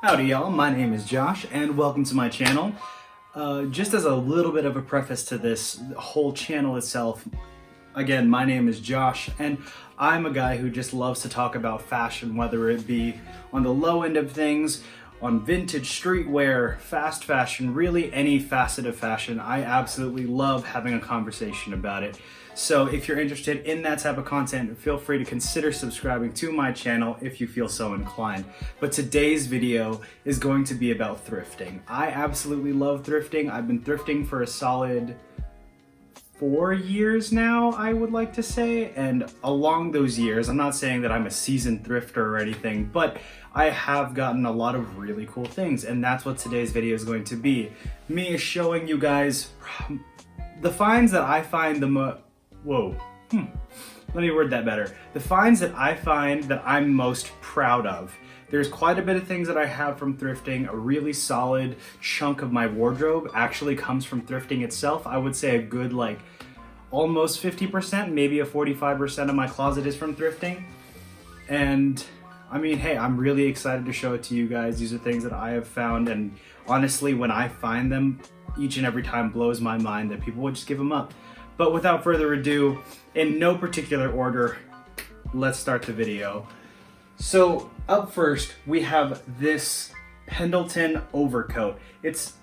Howdy y'all, my name is Josh and welcome to my channel. Just as a little bit of a preface to this whole channel itself, again, my name is Josh and I'm a guy who just loves to talk about fashion, whether it be on the low end of things, on vintage streetwear, fast fashion, really any facet of fashion. I absolutely love having a conversation about it. So if you're interested in that type of content, feel free to consider subscribing to my channel if you feel so inclined. But today's video is going to be about thrifting. I absolutely love thrifting. I've been thrifting for a solid 4 years now, I would like to say. And along those years, I'm not saying that I'm a seasoned thrifter or anything, but I have gotten a lot of really cool things. And that's what today's video is going to be. Me showing you guys the finds that I find let me word that better. The finds that I find that I'm most proud of. There's quite a bit of things that I have from thrifting. A really solid chunk of my wardrobe actually comes from thrifting itself. I would say a good almost 50%, maybe a 45% of my closet is from thrifting. And I mean, hey, I'm really excited to show it to you guys. These are things that I have found, and honestly, when I find them, each and every time blows my mind that people would just give them up. But without further ado, in no particular order, let's start the video. So up first, we have this Pendleton overcoat. It's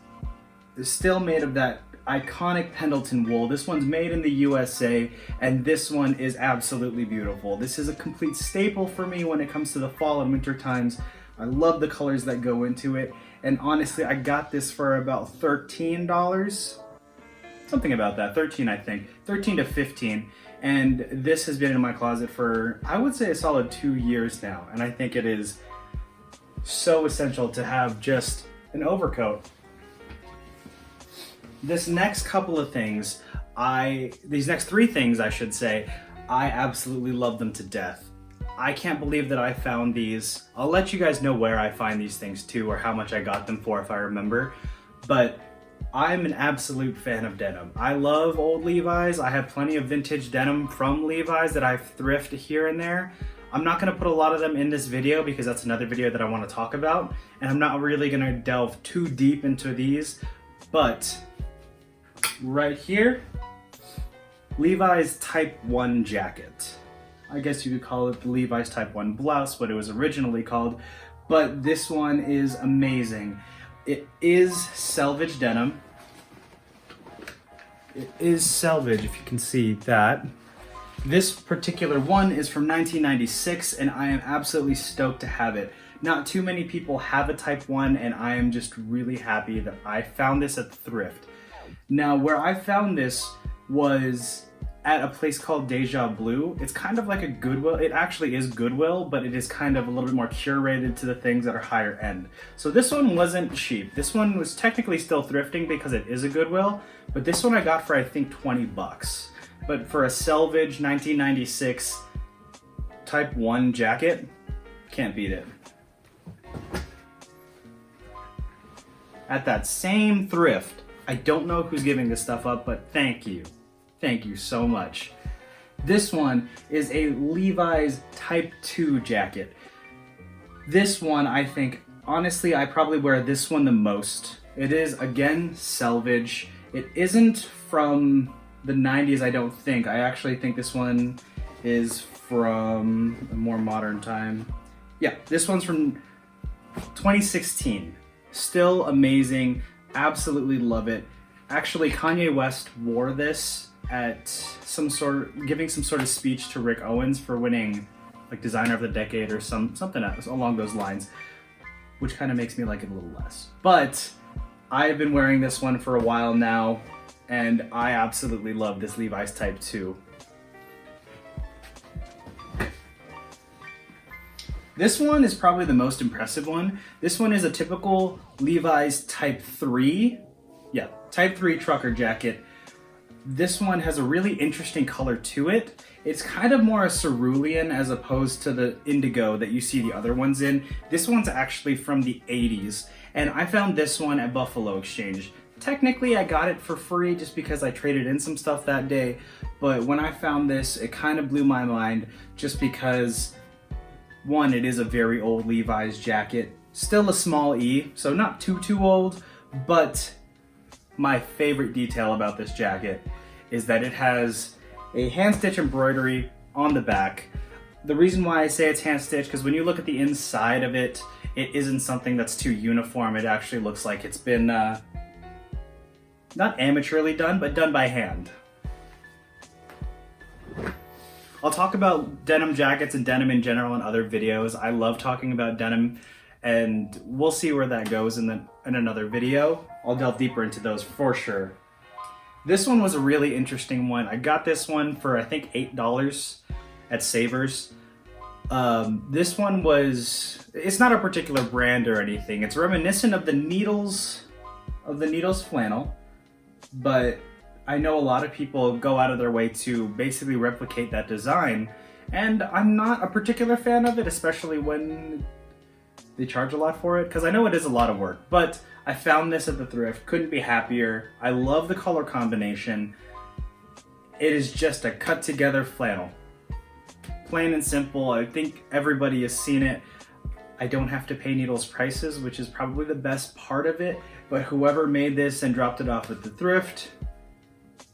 still made of that iconic Pendleton wool. This one's made in the USA, and this one is absolutely beautiful. This is a complete staple for me when it comes to the fall and winter times. I love the colors that go into it, and honestly, I got this for about $13. Something about that, 13 I think, 13 to 15. And this has been in my closet for, I would say, a solid 2 years now. And I think it is so essential to have just an overcoat. This next couple of things, these next three things I should say, I absolutely love them to death. I can't believe that I found these. I'll let you guys know where I find these things too, or how much I got them for if I remember. But I'm an absolute fan of denim. I love old Levi's. I have plenty of vintage denim from Levi's that I've thrifted here and there. I'm not gonna put a lot of them in this video because that's another video that I wanna talk about. And I'm not really gonna delve too deep into these, but right here, Levi's Type 1 jacket. I guess you could call it the Levi's Type 1 blouse, what it was originally called, but this one is amazing. It is selvage denim. It is selvage, if you can see that. This particular one is from 1996, and I am absolutely stoked to have it. Not too many people have a Type 1, and I am just really happy that I found this at Thrift. Now, where I found this was at a place called Deja Blue. It's kind of like a Goodwill. It actually is Goodwill, but it is kind of a little bit more curated to the things that are higher end. So this one wasn't cheap. This one was technically still thrifting because it is a Goodwill, but this one I got for I think 20 bucks. But for a selvage 1996 Type 1 jacket, can't beat it. At that same Thrift, I don't know who's giving this stuff up, but thank you. Thank you so much. This one is a Levi's Type 2 jacket. This one, I think, honestly, I probably wear this one the most. It is, again, selvage. It isn't from the 90s, I don't think. I actually think this one is from a more modern time. Yeah, this one's from 2016. Still amazing. Absolutely love it. Actually, Kanye West wore this at giving some sort of speech to Rick Owens for winning Designer of the Decade or something else along those lines, which kind of makes me like it a little less. But I've been wearing this one for a while now, and I absolutely love this Levi's Type 2. This one is probably the most impressive one. This one is a typical Levi's Type 3. Yeah, Type 3 trucker jacket. This one has a really interesting color to it. It's kind of more a cerulean as opposed to the indigo that you see the other ones in. This one's actually from the 80s, and I found this one at Buffalo Exchange. Technically, I got it for free just because I traded in some stuff that day, but when I found this, it kind of blew my mind just because, one, it is a very old Levi's jacket. Still a small E, so not too old, but my favorite detail about this jacket is that it has a hand stitch embroidery on the back. The reason why I say it's hand stitched, because when you look at the inside of it, it isn't something that's too uniform. It actually looks like it's been not amateurly done, but done by hand. I'll talk about denim jackets and denim in general in other videos. I love talking about denim, and we'll see where that goes in another video. I'll delve deeper into those for sure. This one was a really interesting one. I got this one for I think $8 at Savers. This one it's not a particular brand or anything. It's reminiscent of the Needles flannel, but I know a lot of people go out of their way to basically replicate that design, and I'm not a particular fan of it, especially when they charge a lot for it, because I know it is a lot of work. But I found this at the thrift, couldn't be happier. I love the color combination. It is just a cut together flannel. Plain and simple. I think everybody has seen it. I don't have to pay Needles prices, which is probably the best part of it, but whoever made this and dropped it off at the thrift,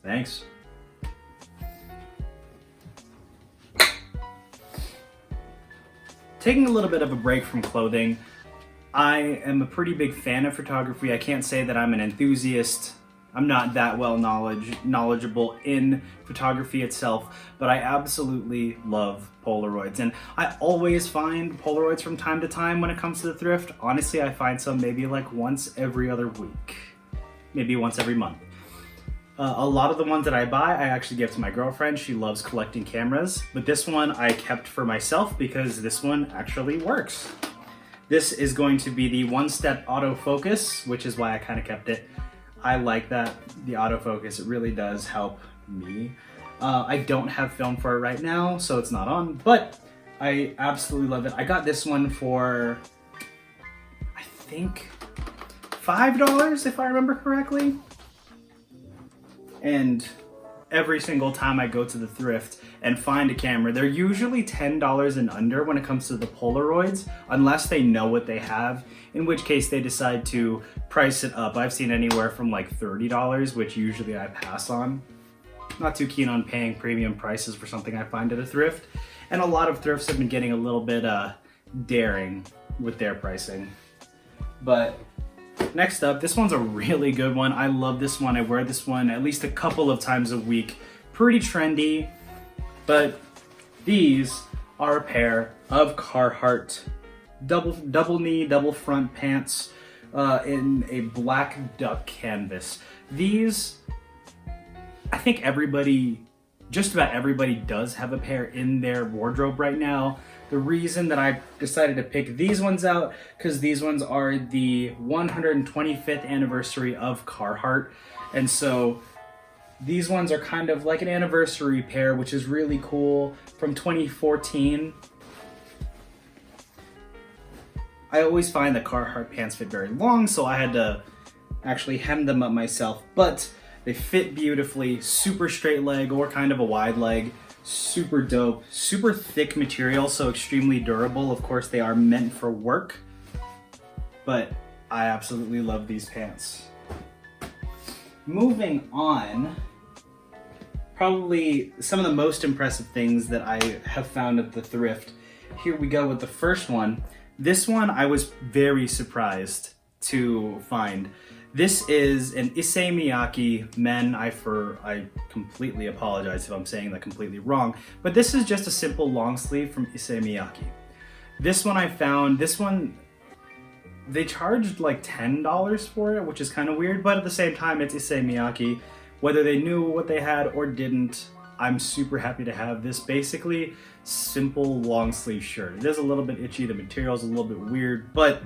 thanks. Taking a little bit of a break from clothing, I am a pretty big fan of photography. I can't say that I'm an enthusiast. I'm not that well knowledgeable in photography itself, but I absolutely love Polaroids. And I always find Polaroids from time to time when it comes to the thrift. Honestly, I find some maybe like once every other week, maybe once every month. A lot of the ones that I buy, I actually give to my girlfriend. She loves collecting cameras, but this one I kept for myself because this one actually works. This is going to be the one-step autofocus, which is why I kind of kept it. I like that, the autofocus, it really does help me. I don't have film for it right now, so it's not on, but I absolutely love it. I got this one for, I think, $5 if I remember correctly. And every single time I go to the thrift and find a camera, they're usually $10 and under when it comes to the Polaroids, unless they know what they have, in which case they decide to price it up. I've seen anywhere from like $30, which usually I pass on. Not too keen on paying premium prices for something I find at a thrift. And a lot of thrifts have been getting a little bit daring with their pricing. But next up, this one's a really good one. I love this one. I wear this one at least a couple of times a week. Pretty trendy, but these are a pair of Carhartt double knee, double front pants in a black duck canvas. These, I think just about everybody does have a pair in their wardrobe right now. The reason that I decided to pick these ones out, because these ones are the 125th anniversary of Carhartt. And so these ones are kind of like an anniversary pair, which is really cool, from 2014. I always find that Carhartt pants fit very long, so I had to actually hem them up myself, but they fit beautifully, super straight leg or kind of a wide leg. Super dope, super thick material, so extremely durable. Of course, they are meant for work, but I absolutely love these pants. Moving on, probably some of the most impressive things that I have found at the thrift. Here we go with the first one. This one I was very surprised to find. This is an Issey Miyake men. I completely apologize if I'm saying that completely wrong, but this is just a simple long sleeve from Issey Miyake. This one I found, they charged like $10 for it, which is kind of weird, but at the same time, it's Issey Miyake. Whether they knew what they had or didn't, I'm super happy to have this basically simple long sleeve shirt. It is a little bit itchy, the material's a little bit weird, but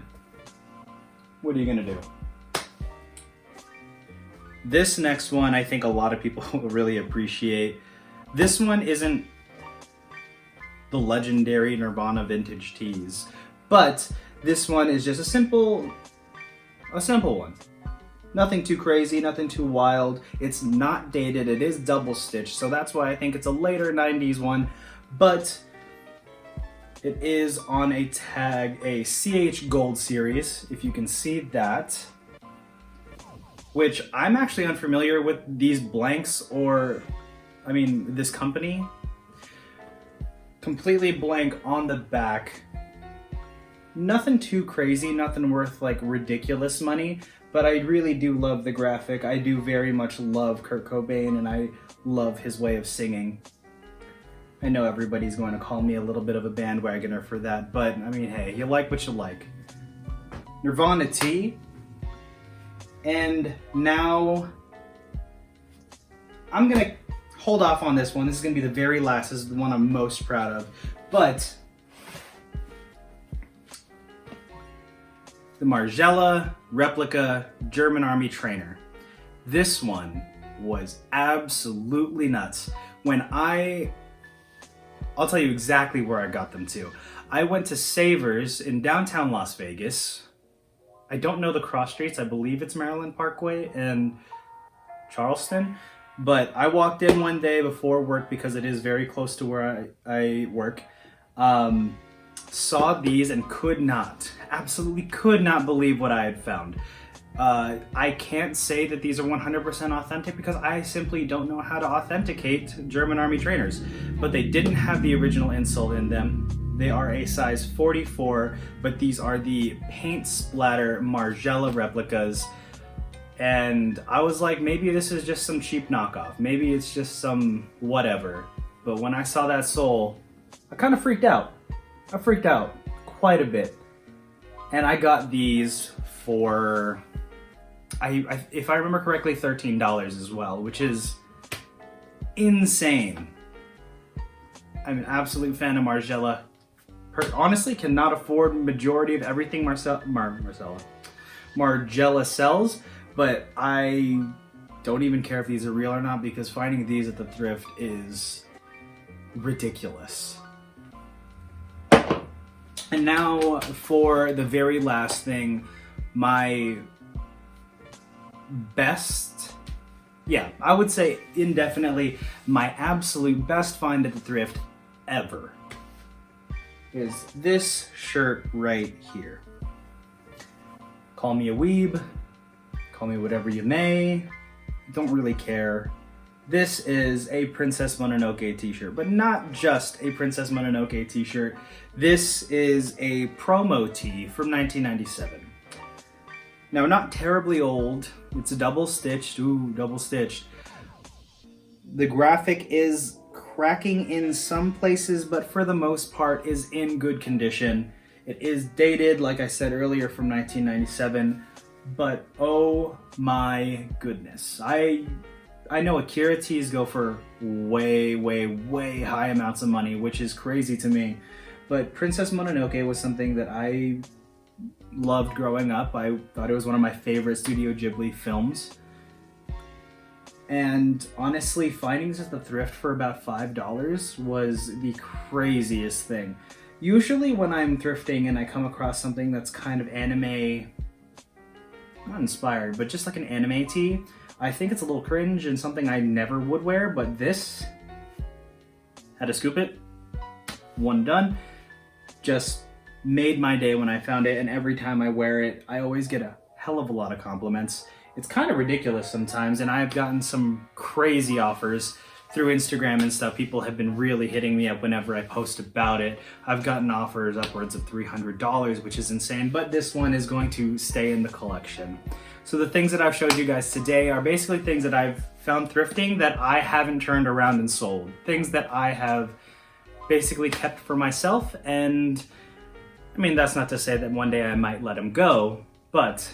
what are you gonna do? This next one, I think a lot of people will really appreciate. This one isn't the legendary Nirvana vintage tees, but this one is just a simple one. Nothing too crazy, nothing too wild. It's not dated, it is double stitched, so that's why I think it's a later 90s one, but It is on a tag, a CH Gold series, if you can see that. Which I'm actually unfamiliar with these blanks or, I mean, this company. Completely blank on the back. Nothing too crazy, nothing worth like ridiculous money, but I really do love the graphic. I do very much love Kurt Cobain and I love his way of singing. I know everybody's going to call me a little bit of a bandwagoner for that, but I mean, hey, you like what you like. Nirvana tee. And now I'm gonna hold off on this one. This is gonna be the very last. This is the one I'm most proud of. But the Margiela replica German Army trainer. This one was absolutely nuts. I'll tell you exactly where I got them to. I went to Savers in downtown Las Vegas. I don't know the cross streets. I believe it's Maryland Parkway and Charleston. But I walked in one day before work because it is very close to where I work. Saw these and absolutely could not believe what I had found. I can't say that these are 100% authentic because I simply don't know how to authenticate German Army trainers. But they didn't have the original insole in them. They are a size 44, but these are the paint splatter Margiela replicas. And I was like, maybe this is just some cheap knockoff. Maybe it's just some whatever. But when I saw that sole, I kind of freaked out. I freaked out quite a bit. And I got these for, if I remember correctly, $13 as well, which is insane. I'm an absolute fan of Margiela. Honestly, cannot afford majority of everything Margiela sells, but I don't even care if these are real or not because finding these at the thrift is ridiculous. And now for the very last thing, my best, I would say indefinitely my absolute best find at the thrift ever is this shirt right here. Call me a weeb, call me whatever you may, don't really care. This is a Princess Mononoke t-shirt, but not just a Princess Mononoke t-shirt. This is a promo tee from 1997. Now, not terribly old. It's a double-stitched. The graphic is cracking in some places, but for the most part is in good condition. It is dated, like I said earlier, from 1997, but oh my goodness. I know Akira tees go for way high amounts of money, which is crazy to me, but Princess Mononoke was something that I loved growing up. I thought it was one of my favorite Studio Ghibli films. And honestly, finding this at the thrift for about $5 was the craziest thing. Usually when I'm thrifting and I come across something that's kind of anime, not inspired, but just like an anime tee, I think it's a little cringe and something I never would wear, but this, had to scoop it, one done, just made my day when I found it, and every time I wear it, I always get a hell of a lot of compliments. It's kind of ridiculous sometimes, and I've gotten some crazy offers through Instagram and stuff. People have been really hitting me up whenever I post about it. I've gotten offers upwards of $300, which is insane, but this one is going to stay in the collection. So the things that I've showed you guys today are basically things that I've found thrifting that I haven't turned around and sold. Things that I have basically kept for myself, and I mean, that's not to say that one day I might let them go, but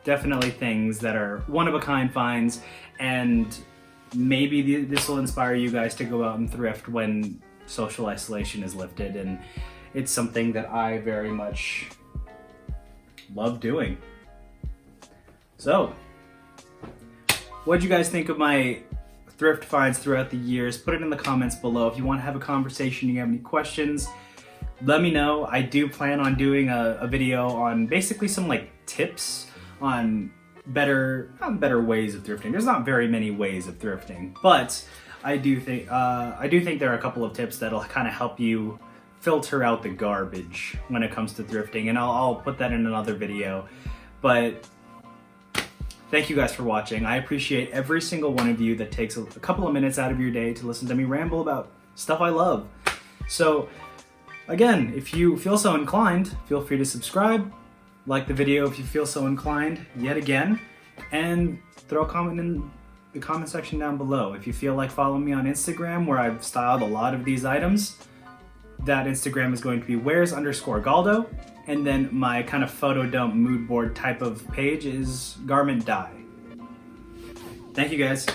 definitely things that are one-of-a-kind finds, and maybe this will inspire you guys to go out and thrift when social isolation is lifted, and it's something that I very much love doing. So, what did you guys think of my thrift finds throughout the years? Put it in the comments below. If you want to have a conversation, you have any questions, let me know. I do plan on doing a video on basically some like tips on better ways of thrifting. There's not very many ways of thrifting, but I do think there are a couple of tips that'll kind of help you filter out the garbage when it comes to thrifting, and I'll put that in another video. But thank you guys for watching. I appreciate every single one of you that takes a couple of minutes out of your day to listen to me ramble about stuff I love. So again, if you feel so inclined, feel free to subscribe, like the video if you feel so inclined yet again, and throw a comment in the comment section down below. If you feel like following me on Instagram, where I've styled a lot of these items, that Instagram is going to be wears_Galdo, and then my kind of photo dump mood board type of page is Garment Dye. Thank you guys.